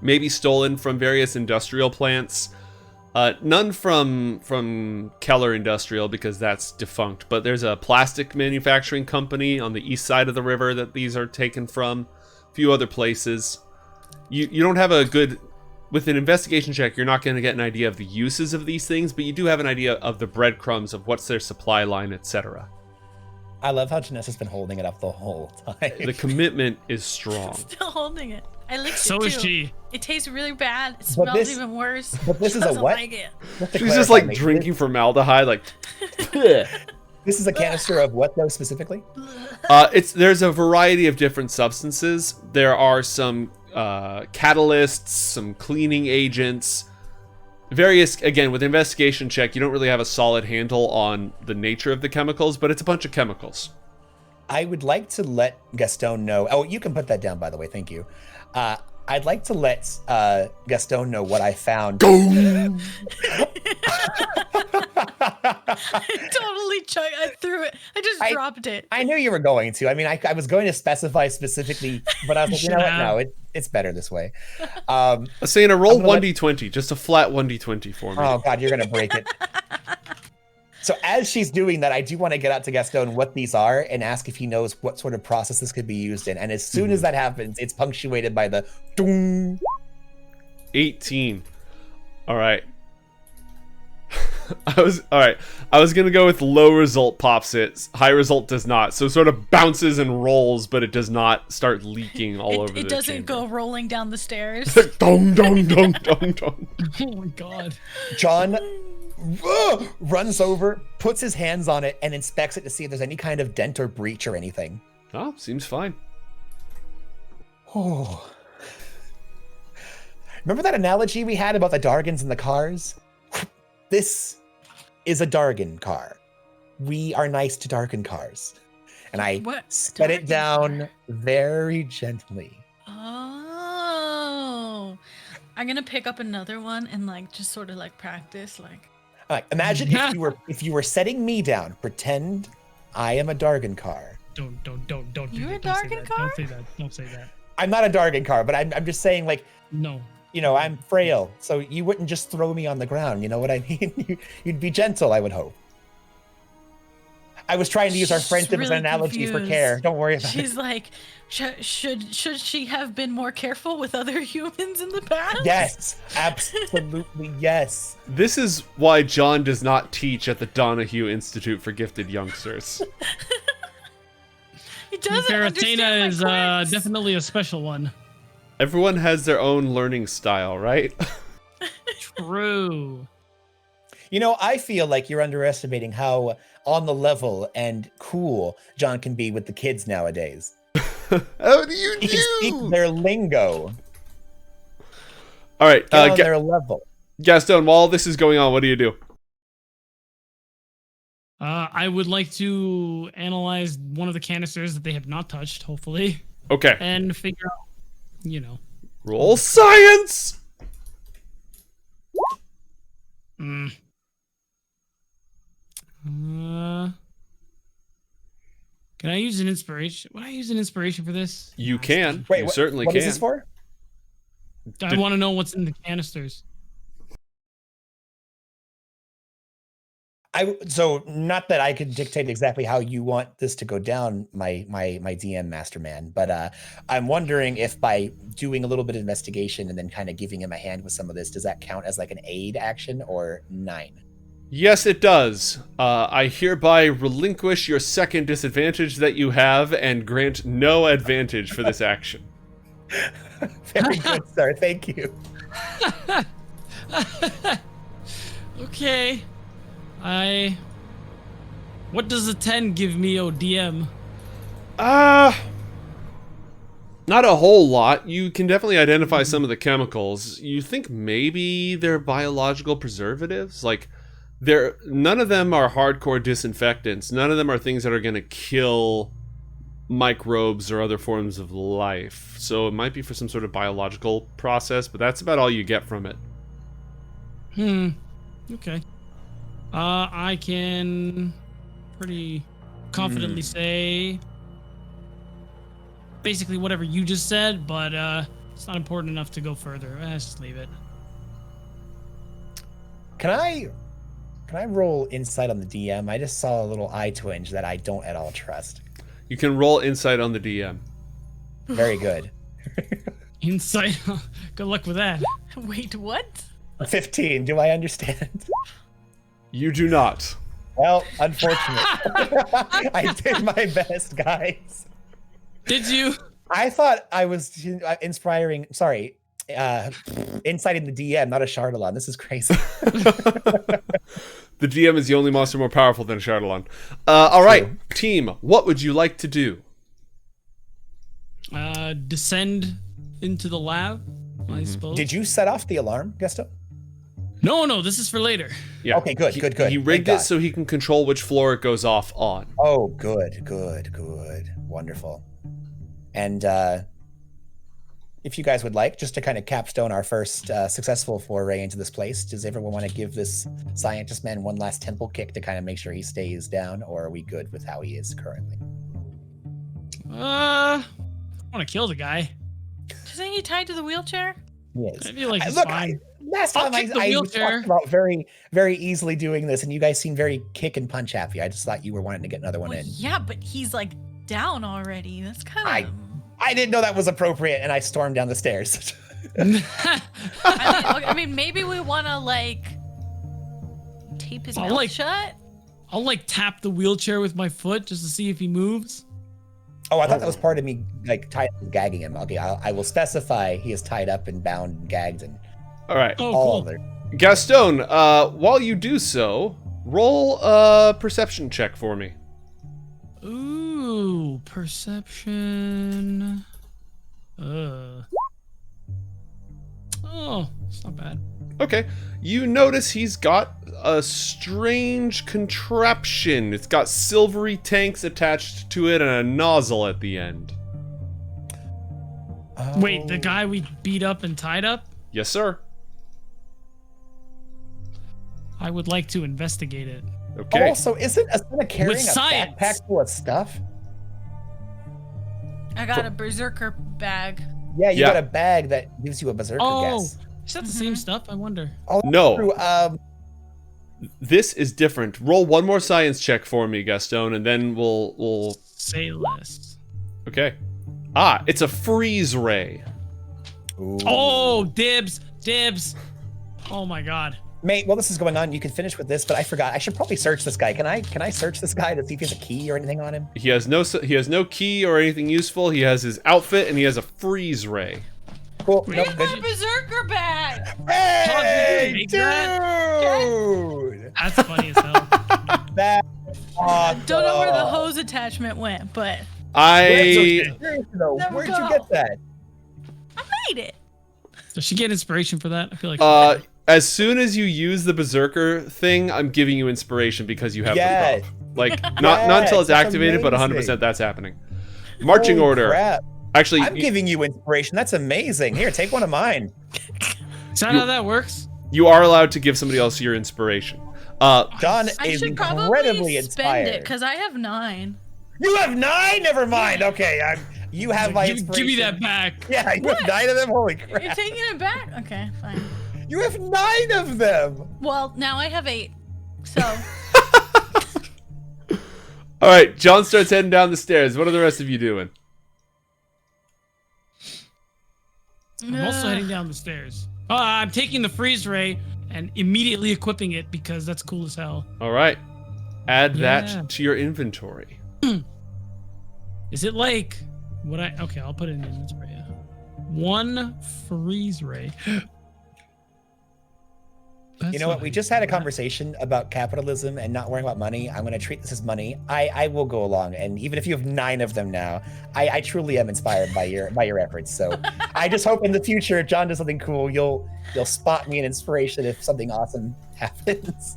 Maybe stolen from various industrial plants. None from Keller Industrial because that's defunct. But there's a plastic manufacturing company on the east side of the river that these are taken from. A few other places. You don't have a good... With an investigation check, you're not going to get an idea of the uses of these things, but you do have an idea of the breadcrumbs of what's their supply line, etc. I love how Janessa's been holding it up the whole time. The commitment is strong. Still holding it. I licked So it too. is she. It tastes really bad. It But smells this- even worse. but this She is a doesn't what? Like it. Just to She's just clarify, like mate, drinking formaldehyde, like. "Bleh." This is a canister of what though specifically? There's a variety of different substances. There are some catalysts, some cleaning agents, various. Again, with investigation check, you don't really have a solid handle on the nature of the chemicals, but it's a bunch of chemicals. I would like to let Gastone know. Oh, you can put that down, by the way. Thank you. I'd like to let Gastone know what I found. I totally chugged. I threw it. I just dropped it. I knew you were going to. I mean, I was going to specify specifically, but I was like, you know what? No, it's better this way. Asena, roll 1d20, just a flat 1d20 for me. Oh God, you're gonna break it. So as she's doing that, I do want to get out to Gastone what these are and ask if he knows what sort of process this could be used in. And as soon as that happens, it's punctuated by the doom. 18. All right. I was gonna go with low result pops it. High result does not. So it sort of bounces and rolls, but it does not start leaking all over the It doesn't chamber. go rolling down the stairs. Dong dong dong dong dong. Oh my god. John runs over, puts his hands on it, and inspects it to see if there's any kind of dent or breach or anything. Oh, seems fine. Oh. Remember that analogy we had about the Dargans and the cars? This is a Dargan car. We are nice to Dargan cars. And I What? set it Dargan down car? very gently. Oh. I'm gonna pick up another one and like just sort of like practice like. All right, imagine if you were setting me down. Pretend I am a Dargan car. Don't do You're that. a Don't say Dargan that. car? Don't say that. Don't say that. I'm not a Dargan car, but I'm just saying, like, No. you know, I'm frail, so you wouldn't just throw me on the ground. You know what I mean? You'd be gentle, I would hope. I was trying to use our She's friendship as really an analogy for confused. care. Don't worry about She's it. like, should she have been more careful with other humans in the past? Yes, absolutely yes. This is why John does not teach at the Donahue Institute for Gifted Youngsters. He doesn't understand Asena my is quirks. definitely a special one. Everyone has their own learning style, right? True. You know, I feel like you're underestimating how on the level and cool John can be with the kids nowadays. How do you He can speak their lingo. All right, Get on their level. Gastone, while this is going on, what do you do? I would like to analyze one of the canisters that they have not touched, hopefully, Okay. and figure out, you know. Roll science! Mm. Can I use an inspiration? Would I use an inspiration for this? You can. Wait, you certainly what can. is this for? I want to know what's in the canisters. So not that I could dictate exactly how you want this to go down, my DM masterman, but I'm wondering if by doing a little bit of investigation and then kind of giving him a hand with some of this, does that count as like an aid action or 9? Yes, it does. I hereby relinquish your second disadvantage that you have and grant no advantage for this action. Very good, sir. Thank you. Okay. What does a 10 give me, ODM? Not a whole lot. You can definitely identify some of the chemicals. You think maybe they're biological preservatives? Like, none of them are hardcore disinfectants. None of them are things that are going to kill microbes or other forms of life. So it might be for some sort of biological process, but that's about all you get from it. Okay. I can pretty confidently say basically whatever you just said, but it's not important enough to go further. Let's just leave it. Can I roll insight on the DM? I just saw a little eye twinge that I don't at all trust. You can roll insight on the DM. Very good. Insight. Good luck with that. Wait, what? 15. Do I understand? You do not. Well, unfortunate. I did my best, guys. Did you? I thought I was inciting the DM, not a Chardalon. This is crazy. The DM is the only monster more powerful than a Chardalon. All right, team, what would you like to do? Descend into the lab, I suppose. Did you set off the alarm, Gusto? No, this is for later. Yeah. Okay, good. He rigged it so he can control which floor it goes off on. Oh, good. Wonderful. And if you guys would like, just to kind of capstone our first successful foray into this place, does everyone want to give this scientist man one last temple kick to kind of make sure he stays down, or are we good with how he is currently? I want to kill the guy. Isn't he tied to the wheelchair? Yes. I feel like it's Look, fine. Last time I talked about very, very easily doing this, and you guys seem very kick and punch happy. I just thought you were wanting to get another one in. Yeah, but he's like down already. That's kind of. I didn't know that was appropriate, and I stormed down the stairs. I mean, maybe we want to like tape his mouth shut. I'll like tap the wheelchair with my foot just to see if he moves. Oh, I thought that was part of me, like tied up and gagging him. Okay, I will specify he is tied up and bound and gagged and. All right. Oh, all cool. Gastone, while you do so, roll a perception check for me. Ooh, perception. Oh, it's not bad. Okay. You notice he's got a strange contraption. It's got silvery tanks attached to it and a nozzle at the end. Oh. Wait, the guy we beat up and tied up? Yes, sir. I would like to investigate it. Okay. Also, isn't Asena carrying a science. backpack full of stuff? I got a berserker bag. Yeah, you got a bag that gives you a berserker guess. Is that the same stuff? I wonder. Oh, No. true. This is different. Roll one more science check for me, Gastone, and then we'll Say less. Okay. It's a freeze ray. Ooh. Oh, dibs. Oh my god. Mate, while this is going on, you can finish with this, but I forgot. I should probably search this guy. Can I search this guy to see if he has a key or anything on him? He has no key or anything useful. He has his outfit and he has a freeze ray. Cool. We Nope, got good. a berserker bag. Hey, Make dude! That's funny as hell. That's awesome. Don't know where the hose attachment went, but I Where'd you get that? I made it. Does she get inspiration for that? I feel like as soon as you use the berserker thing, I'm giving you inspiration because you have them both. Like not until it's activated, but 100% that's happening. Marching order. Crap. Actually, I'm giving you inspiration. That's amazing. Here, take one of mine. Is that how that works? you are allowed to give somebody else your inspiration. John I is should incredibly probably inspired. spend it because I have 9. You have 9? Never mind. Okay, you have my Give inspiration. me that back. Yeah, you have 9 of them. Holy crap! You're taking it back? Okay, fine. You have 9 of them. Well, now I have 8. So All right, John starts heading down the stairs. What are the rest of you doing? I'm also heading down the stairs. I'm taking the freeze ray and immediately equipping it because that's cool as hell. All right, add Yeah. that to your inventory. Is it like what I? Okay, I'll put it in inventory. Yeah. 1 freeze ray. You know what? We just had a conversation about capitalism and not worrying about money. I'm going to treat this as money. I will go along, and even if you have 9 of them now, I truly am inspired by your efforts. So I just hope in the future, if John does something cool, you'll spot me an inspiration if something awesome happens.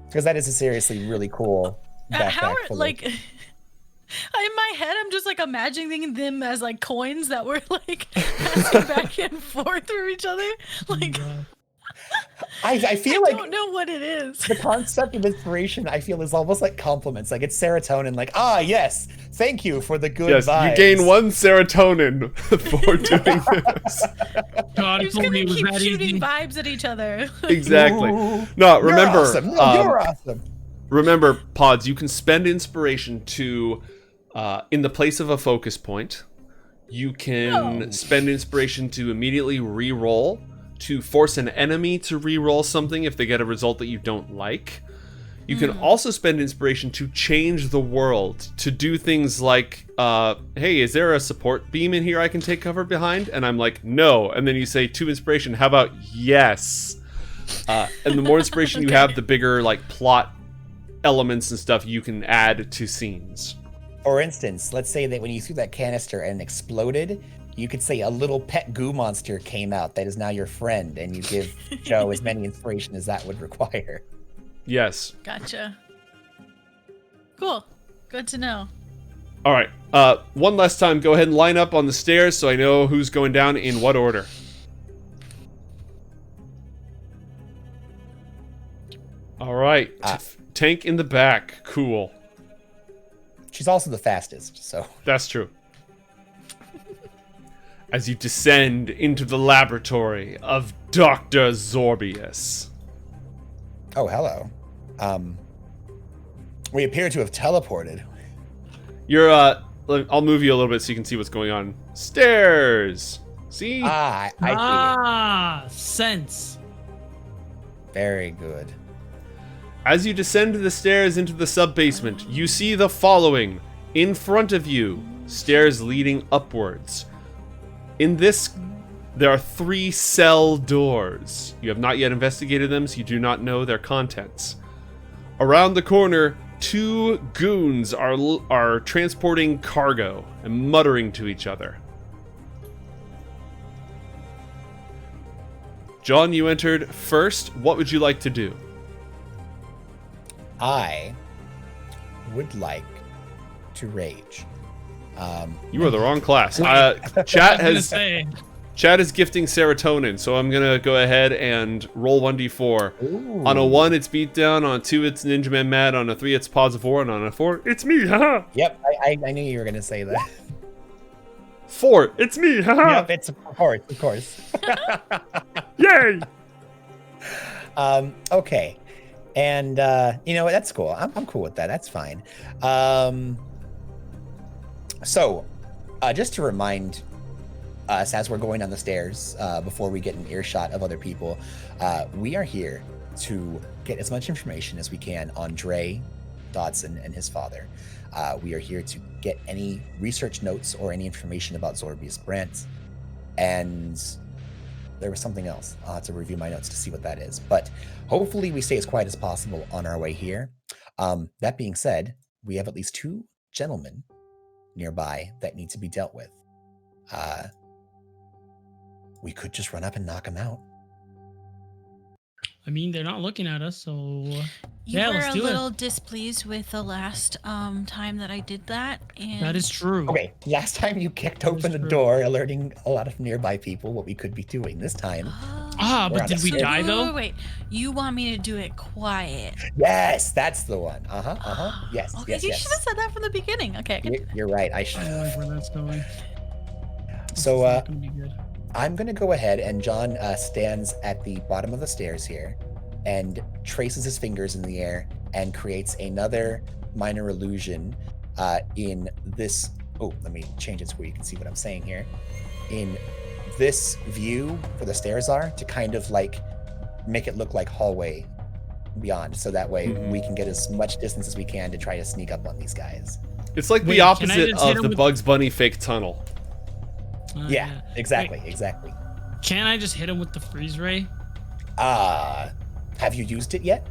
Because that is a seriously really cool backpack. how are, full of- like in my head, I'm just like imagining them as like coins that were like passing back and forth through each other. Like I feel I like don't know what it is. the concept of inspiration, I feel, is almost like compliments. Like it's serotonin. Like, yes, thank you for the good Yes, vibes. you gain 1 serotonin for doing this. God, You're if just only gonna it was keep that shooting easy. vibes at each other. Exactly. Ooh. No, You're remember, awesome. No, you're awesome. remember, Pods, you can spend inspiration to, in the place of a focus point, you can spend inspiration to immediately re-roll, to force an enemy to re-roll something if they get a result that you don't like. You can also spend inspiration to change the world, to do things like, hey, is there a support beam in here I can take cover behind? And I'm like, no. And then you say, 2 inspiration, how about yes? And the more inspiration you have, the bigger like plot elements and stuff you can add to scenes. For instance, let's say that when you threw that canister and it exploded, you could say a little pet goo monster came out that is now your friend, and you give Joe as many inspiration as that would require. Yes. Gotcha. Cool. Good to know. All right. One last time, go ahead and line up on the stairs so I know who's going down in what order. All right. Tank in the back. Cool. She's also the fastest, so. That's true. As you descend into the laboratory of Doctor Xorbius. Oh, hello. We appear to have teleported. You're, I'll move you a little bit so you can see what's going on. Stairs! See? I see. Sense. Very good. As you descend the stairs into the sub-basement, you see the following. In front of you, stairs leading upwards. In this, there are 3 cell doors. You have not yet investigated them, so you do not know their contents. Around the corner, 2 goons are transporting cargo and muttering to each other. John, you entered first. What would you like to do? I would like to rage. You are the wrong class. Chat is gifting serotonin, so I'm gonna go ahead and roll 1d4. Ooh. On a 1, it's beatdown. On a 2, it's Ninja Man Mad. On a 3, it's Pods of War. And on a 4, it's me. Haha. Yep, I knew you were going to say that. 4, it's me. Haha. Yep, it's of course. Yay! Okay. And you know what? That's cool. I'm cool with that. That's fine. So, just to remind us as we're going down the stairs, before we get an earshot of other people, we are here to get as much information as we can on Dre, Dodson, and his father. We are here to get any research notes or any information about Xorbius Brant. And there was something else. I'll have to review my notes to see what that is. But hopefully we stay as quiet as possible on our way here. That being said, we have at least 2 gentlemen nearby that need to be dealt with. We could just run up and knock them out. I mean, they're not looking at us, so You yeah, were let's a do little it. displeased with the last time that I did that, and That is true. Okay, last time you kicked That is open the true. door, alerting a lot of nearby people what we could be doing. This time, Ah, We're but on did a we stairs. die though? Wait. You want me to do it quiet? yes, that's the one. Yes, Okay, yes, you yes. should have said that from the beginning. Okay. You're right. I I should. don't like where that's going. So, It's not gonna be good. I'm gonna go ahead, and John stands at the bottom of the stairs here, and traces his fingers in the air and creates another minor illusion in this. Oh, let me change it so you can see what I'm saying here. In this view where the stairs are, to kind of like make it look like hallway beyond, so that way we can get as much distance as we can to try to sneak up on these guys. It's like Wait, the can I opposite just hit of him the with- Bugs Bunny fake tunnel. Yeah, exactly. Can I just hit him with the freeze ray? Have you used it yet?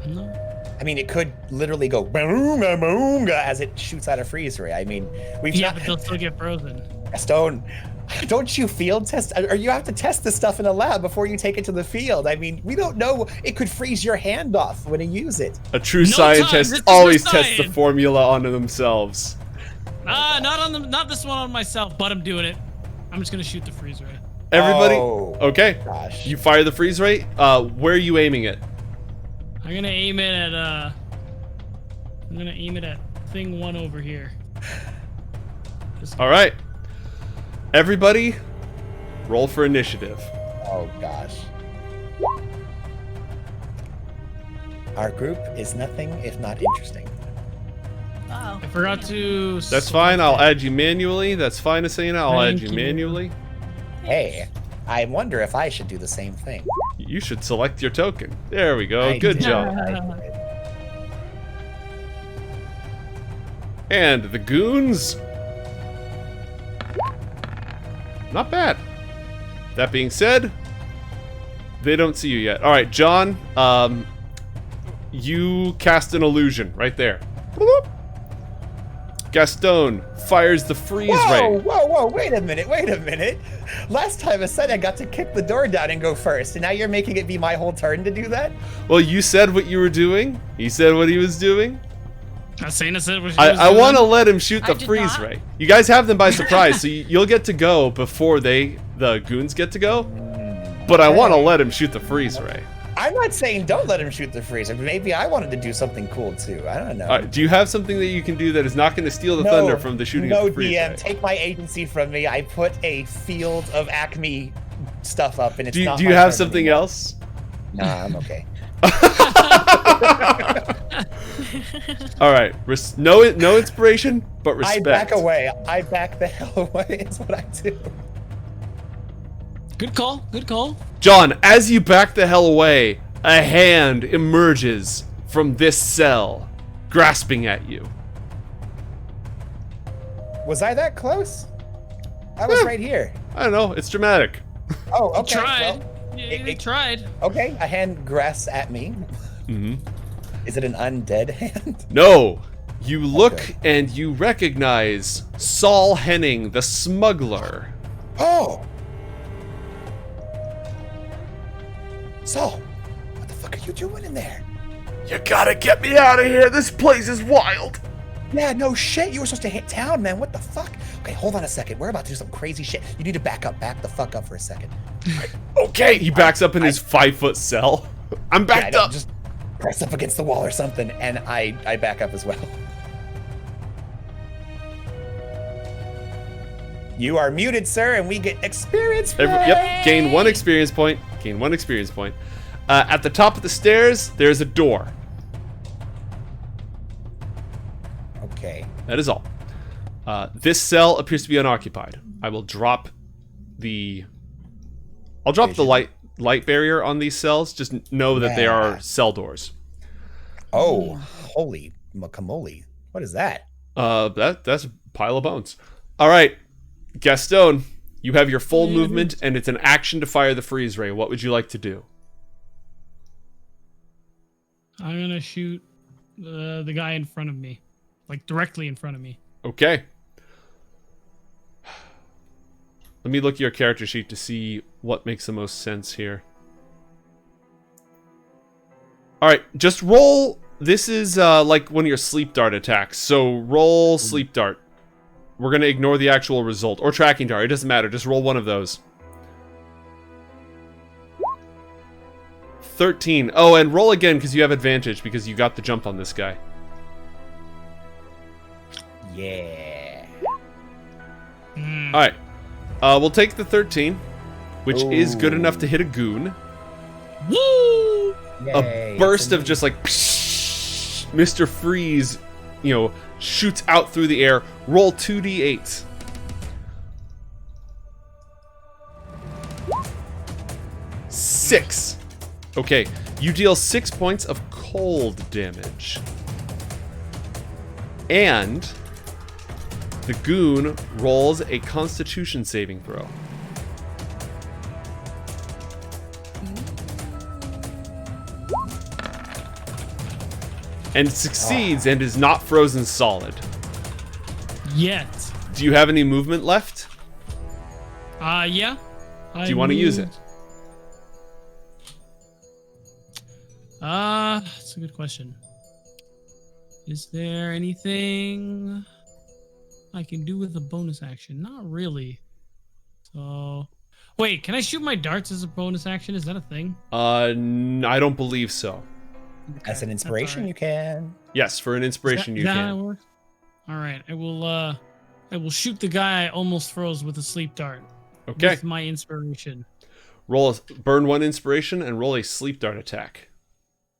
No. I mean, it could literally go boonga boonga as it shoots out a freeze ray. I mean, we've Yeah, not. but they'll still get frozen. Stone, don't you field test? Or you have to test this stuff in a lab before you take it to the field. I mean, we don't know. It could freeze your hand off when you use it. A true No scientist time, this is always for tests the science. formula onto themselves. Not this one on myself, but I'm doing it. I'm just gonna shoot the freeze ray. Everybody, Oh, okay. gosh. You fire the freeze ray. Where are you aiming it? I'm gonna aim it at thing one over here. All right. Everybody, roll for initiative. Oh gosh. Our group is nothing if not interesting. Oh. I forgot to. That's fine. I'll add you manually. That's fine, Asena. I'll add Thank you you. manually. Hey, I wonder if I should do the same thing. You should select your token. There we go. I Good did. job. I did. And the goons. Not bad. That being said, they don't see you yet. All right, John. You cast an illusion right there. Bloop. Gastone fires the freeze ray. Whoa, wait a minute. Last time I said I got to kick the door down and go first, and now you're making it be my whole turn to do that? Well, you said what you were doing. He said what he was doing. Asena said what she was I doing. want to let him shoot the I did freeze not. ray. You guys have them by surprise, so you'll get to go before the goons get to go. But I want to let him shoot the freeze ray. I'm not saying don't let him shoot the freezer, but maybe I wanted to do something cool too. I don't know. All right, do you have something that you can do that is not going to steal the thunder from the shooting no of the freeze DM, ray? take my agency from me. I put a field of Acme stuff up, and it's not. Do you my have turn something anymore. else? Nah, I'm okay. All right, no inspiration, but respect. I back away. I back the hell away. It's what I do. Good call. Good call. John, as you back the hell away, a hand emerges from this cell, grasping at you. Was I that close? I was Yeah. right here. I don't know, it's dramatic. Oh, okay. Tried. Well, Yeah, they tried. okay. A hand grasps at me. Mm-hmm. Is it an undead hand? No, you look Okay. and you recognize Saul Henning, the smuggler. Oh! Saul, what the fuck are you doing in there? You gotta get me out of here. This place is wild. Yeah, no shit. You were supposed to hit town, man. What the fuck? Okay, hold on a second. We're about to do some crazy shit. You need to back up. Back the fuck up for a second. Okay, he backs up in his 5-foot cell. I'm Yeah, backed no, up. just press up against the wall or something, and I back up as well. You are muted, sir, and we get experience. Yep, gain 1 experience point. Gain 1 experience point. At the top of the stairs, there's a door. Okay. That is all. This cell appears to be unoccupied. I will drop the... I'll drop the light barrier on these cells. Just know that they are Yeah. cell doors. Oh, holy guacamole. What is that? That's a pile of bones. All right, Gastone, you have your full movement, and it's an action to fire the freeze ray. What would you like to do? I'm gonna shoot the guy in front of me, like directly in front of me. Okay. Let me look at your character sheet to see what makes the most sense here. All right, just roll. This is like one of your sleep dart attacks. So roll sleep dart. We're going to ignore the actual result. Or tracking dart. It doesn't matter. Just roll one of those. 13. Oh, and roll again because you have advantage because you got the jump on this guy. Yeah. All right. We'll take the 13, which is good enough to hit a goon. Woo! Yay, A burst it's of just like Mr. Freeze, shoots out through the air. Roll 2d8. Six. Okay, you deal 6 points of cold damage. And the goon rolls a Constitution saving throw. And succeeds and is not frozen solid. Yet. Do you have any movement left? Yeah. Do you want to use it? That's a good question. Is there anything I can do with a bonus action? Not really. So, wait, can I shoot my darts as a bonus action? Is that a thing? I don't believe so. As an inspiration, you can. Yes, for an inspiration you That can. works? All right, I will shoot the guy I almost froze with a sleep dart. Okay. With my inspiration. Burn one inspiration and roll a sleep dart attack.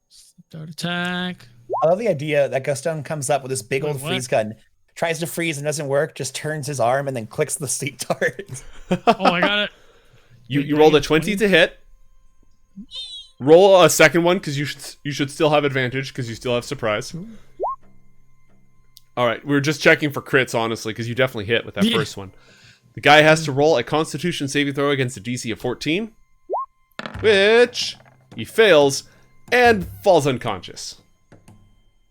Sleep dart attack. I love the idea that Gastone comes up with this big old Wait, what? freeze gun, tries to freeze and doesn't work, just turns his arm and then clicks the sleep dart. Oh, I got it. You rolled a 20 to hit. Roll a second one because you should still have advantage because you still have surprise. All right, we were just checking for crits, honestly, because you definitely hit with that first one. The guy has to roll a Constitution saving throw against a DC of 14, which he fails and falls unconscious.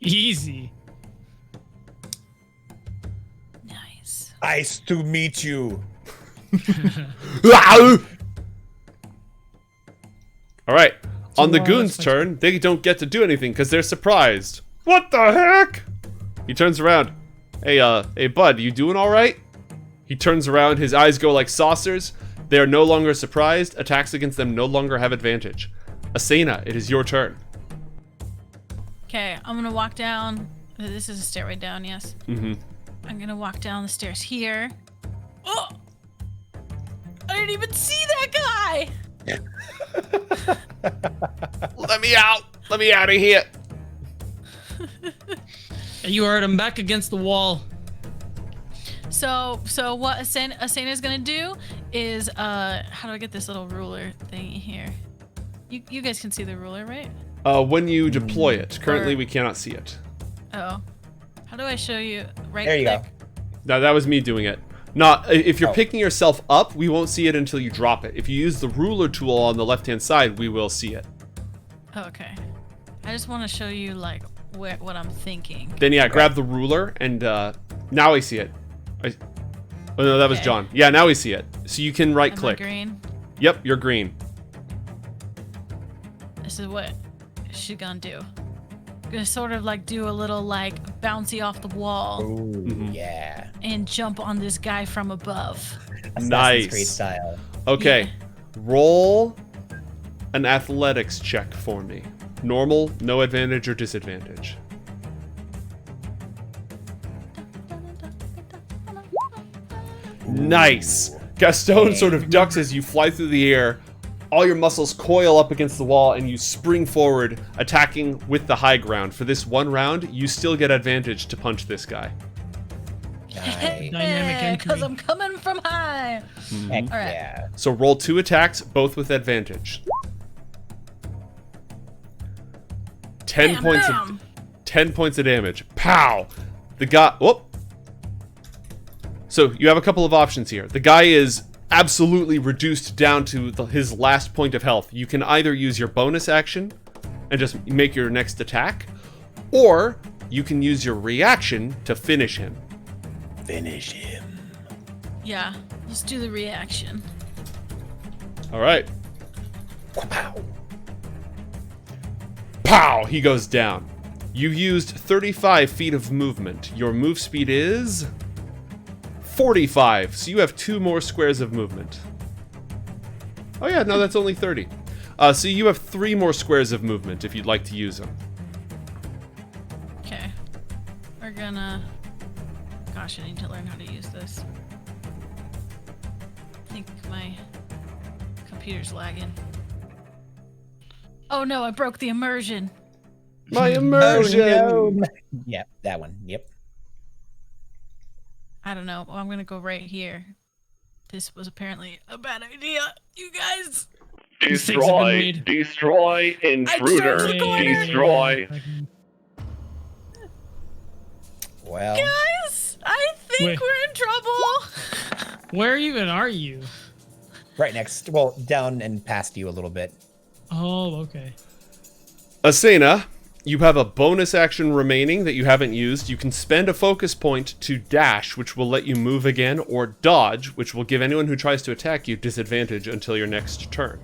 Easy. Nice. Nice to meet you. All right, on the goon's turn, they don't get to do anything because they're surprised. What the heck? He turns around. Hey, bud, you doing all right? He turns around, his eyes go like saucers. They are no longer surprised. Attacks against them no longer have advantage. Asena, it is your turn. Okay, I'm gonna walk down. This is a stairway down, yes. Mm-hmm. I'm gonna walk down the stairs here. Oh! I didn't even see that guy! Let me out! Let me out of here! You heard him back against the wall. So what Asena's gonna do is how do I get this little ruler thingy here? You guys can see the ruler, right? When you deploy it. Currently, we cannot see it. Oh. How do I show you? Right There you go. click? No, that was me doing it. Not if you're picking yourself up, we won't see it until you drop it. If you use the ruler tool on the left-hand side, we will see it. Oh, okay. I just want to show you like what I'm thinking. Then yeah, grab the ruler and now I see it. Oh no, that was Okay. John. Yeah, now we see it. So you can Am I right-click. green? Yep, you're green. This is what she's gonna do. Gonna sort of like do a little like bouncy off the wall Ooh, yeah. and jump on this guy from above. Assassin's Nice. Creed style. Okay, Yeah. roll an athletics check for me. Normal, no advantage or disadvantage. Nice. Gastone sort of ducks as you fly through the air. All your muscles coil up against the wall and you spring forward, attacking with the high ground. For this one round, you still get advantage to punch this guy. Nice. Dynamic entry. Because I'm coming from high. Heck All right. yeah. So roll 2 attacks, both with advantage. 10 Bam, points bam. of 10 points of damage. Pow! The guy. Whoop. So you have a couple of options here. The guy is absolutely reduced down to his last point of health. You can either use your bonus action and just make your next attack, or you can use your reaction to finish him. Finish him. Yeah, let's do the reaction. All right. Wow. Pow! He goes down. You used 35 feet of movement. Your move speed is 45, so you have 2 more squares of movement. Oh yeah, no, that's only 30. So you have 3 more squares of movement if you'd like to use them. Okay. We're gonna... Gosh, I need to learn how to use this. I think my computer's lagging. Oh no, I broke the immersion. My immersion! Oh, no. Yep, that one. Yep. I don't know. Well, I'm gonna go right here. This was apparently a bad idea, you guys. Mistakes have been made. Destroy, intruder, I chose the corner. destroy. Well, Guys, I think Wait. we're in trouble. Where even are you? right next, well, down and past you a little bit. Oh, okay. Asena, you have a bonus action remaining that you haven't used. You can spend a focus point to dash, which will let you move again, or dodge, which will give anyone who tries to attack you disadvantage until your next turn.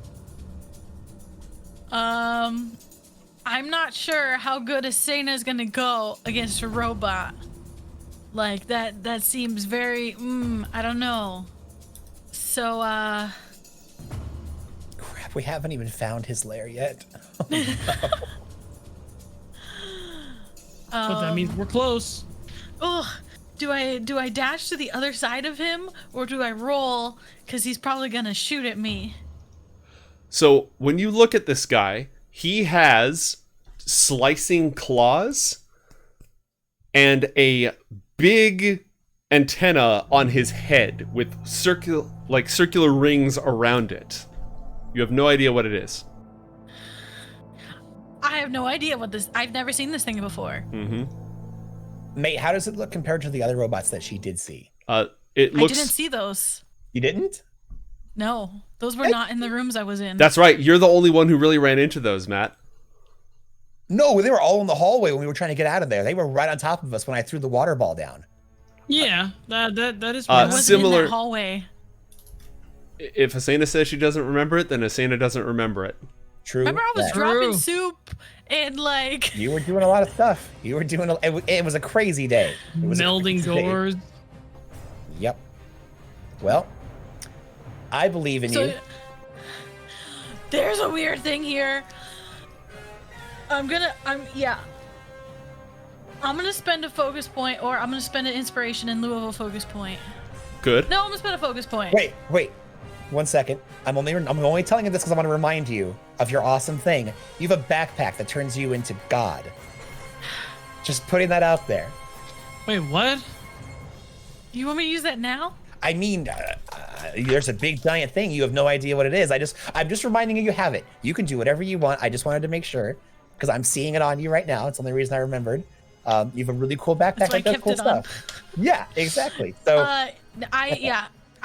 I'm not sure how good Asena is gonna go against a robot. Like, that seems very, I don't know. So, Crap, we haven't even found his lair yet. But that means we're close. ugh, do I dash to the other side of him, or do I roll? Because he's probably gonna shoot at me. So when you look at this guy, he has slicing claws and a big antenna on his head with circular rings around it. You have no idea what it is. I have no idea what this. I've never seen this thing before. Mm-hmm. Mate, how does it look compared to the other robots that she did see? It looks. I didn't see those. You didn't? No, those were not in the rooms I was in. That's right. You're the only one who really ran into those, Matt. No, they were all in the hallway when we were trying to get out of there. They were right on top of us when I threw the water ball down. Yeah, that is. I wasn't similar- in that hallway. If Asena says she doesn't remember it, then Asena doesn't remember it. True. Remember, I was that. dropping True. soup and like. You were doing a lot of stuff. You were doing. It was a crazy day. It was a Melding crazy day. doors. Yep. Well, I believe in you. There's a weird thing here. I'm gonna spend a focus point, or I'm gonna spend an inspiration in lieu of a focus point. Good. No, I'm gonna spend a focus point. Wait. 1 second. I'm only telling you this because I want to remind you of your awesome thing. You have a backpack that turns you into God. Just putting that out there. Wait, what? You want me to use that now? I mean, there's a big giant thing. You have no idea what it is. I'm just reminding you have it. You can do whatever you want. I just wanted to make sure because I'm seeing it on you right now. It's the only reason I remembered. You have a really cool backpack That's why I that does kept cool it on. stuff. Yeah, exactly. So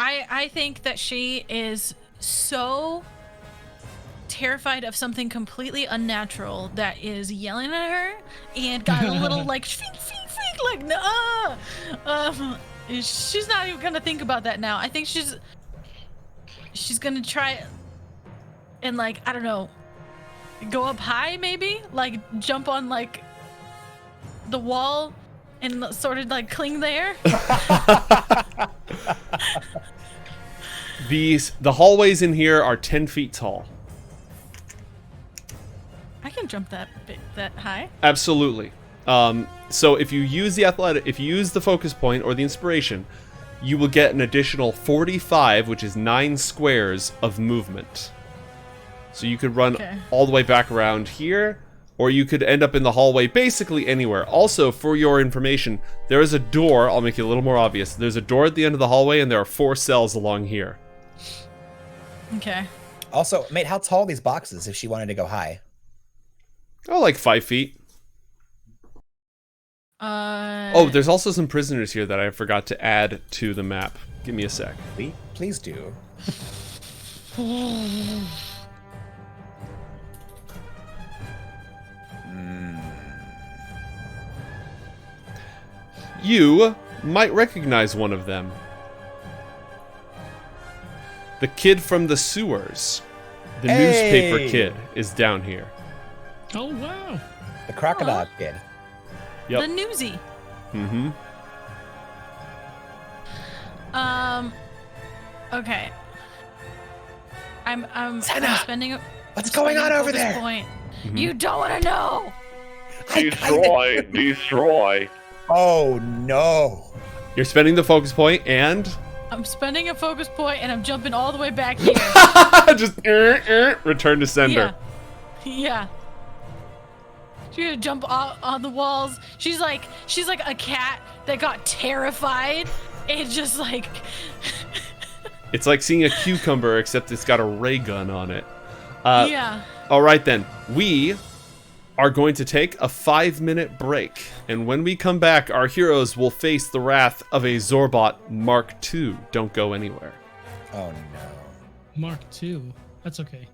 I think that she is so terrified of something completely unnatural that is yelling at her and got a little like feek, like no. She's not even gonna think about that now. I think she's gonna try and like, I don't know, go up high maybe, like jump on like the wall and sort of like cling there. The hallways in here are 10 feet tall. I can jump that high. Absolutely. So if you use the focus point or the inspiration, you will get an additional 45, which is 9 squares of movement. So you could run all the way back around here, or you could end up in the hallway basically anywhere. Also, for your information, there is a door. I'll make it a little more obvious. There's a door at the end of the hallway, and there are 4 cells along here. Okay. also, mate, how tall are these boxes if she wanted to go high? Oh, like 5 feet. Oh, there's also some prisoners here that I forgot to add to the map. Give me a sec. Please do. You might recognize one of them. The kid from the sewers. The newspaper kid is down here. Oh, wow. The crocodile kid. Yep. The newsie. Mm-hmm. Okay. I'm Asena! spending. What's going on over there? Point. You don't want to know. Destroy. Oh, no. You're spending the focus point and I'm spending a focus point and I'm jumping all the way back here. just return to sender. Yeah. She's gonna jump on the walls. She's like a cat that got terrified and just like. It's like seeing a cucumber, except it's got a ray gun on it. Yeah. All right, then. We are going to take a 5-minute break. And when we come back, our heroes will face the wrath of a Zorbot Mark II. Don't go anywhere. Oh, no. Mark II. That's okay.